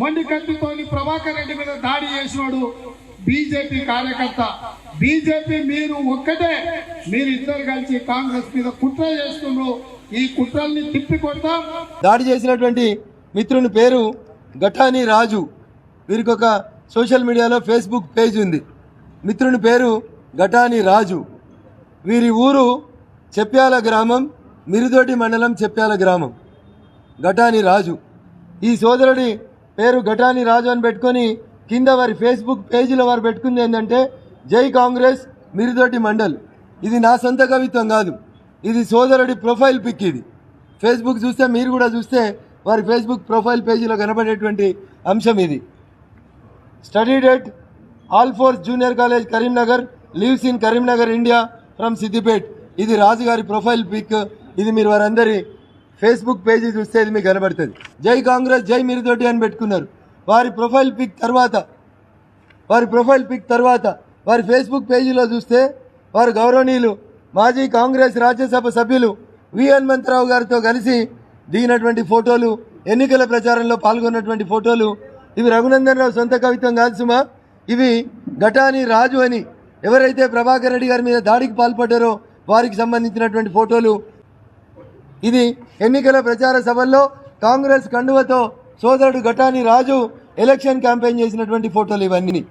మొండి కత్తితోని ప్రభాకర్ రెడ్డి మీద దాడి చేసినాడు బీజేపీ కార్యకర్త. బీజేపీ మీరు ఒక్కటే, మీరు ఇద్దరు కలిసి కాంగ్రెస్ మీద కుట్ర చేస్తున్నారు. ఈ కుట్రల్ని తిప్పికొడతాం. దాడి చేసినటువంటి మిత్రుని పేరు ఘటాని రాజు. వీరికి ఒక సోషల్ మీడియాలో ఫేస్బుక్ పేజ్ ఉంది. మిత్రుని పేరు ఘటాని రాజు. వీరి ఊరు చెప్పాల గ్రామం, మిరుదోటి మండలం చెప్పాల గ్రామం. ఘటాని రాజు. ఈ సోదరుడి పేరు ఘటాని రాజు అని పెట్టుకొని కింద వారి ఫేస్బుక్ పేజీలో వారు పెట్టుకుంది ఏంటంటే జై కాంగ్రెస్ మిరుదోటి మండల్. ఇది నా సొంత కవిత్వం కాదు, ఇది సోదరుడి ప్రొఫైల్ పిక్. ఇది ఫేస్బుక్ చూస్తే, మీరు కూడా చూస్తే వారి ఫేస్బుక్ ప్రొఫైల్ పేజీలో కనబడేటువంటి అంశం ఇది. Studied at all force junior college Karimnagar, lives in Karimnagar India from Siddipet. ఇది రాజు గారి ప్రొఫైల్ పిక్. ఇది మీరు వారందరి ఫేస్బుక్ పేజీ చూస్తే ఇది మీకు కనబడుతుంది. జై కాంగ్రెస్ జై మిరుదోటి అని పెట్టుకున్నారు. వారి ప్రొఫైల్ పిక్ తర్వాత వారి ఫేస్బుక్ పేజీలో చూస్తే వారు గౌరవనీయులు మాజీ కాంగ్రెస్ రాజ్యసభ సభ్యులు వి హనుమంతరావు గారితో కలిసి దిగినటువంటి ఫోటోలు, ఎన్నికల ప్రచారంలో పాల్గొన్నటువంటి ఫోటోలు. ఇవి రఘునందన్ రావు సొంత కవిత్వం కాదు సుమా. ఇవి ఘటాని రాజు అని ఎవరైతే ప్రభాకర్ రెడ్డి గారి మీద దాడికి పాల్పడ్డారో వారికి సంబంధించినటువంటి ఫోటోలు. ఇది ఎన్నికల ప్రచార సభల్లో కాంగ్రెస్ కండువతో సోదరుడు ఘటాని రాజు ఎలక్షన్ క్యాంపెయిన్ చేసినటువంటి ఫోటోలు ఇవన్నీ.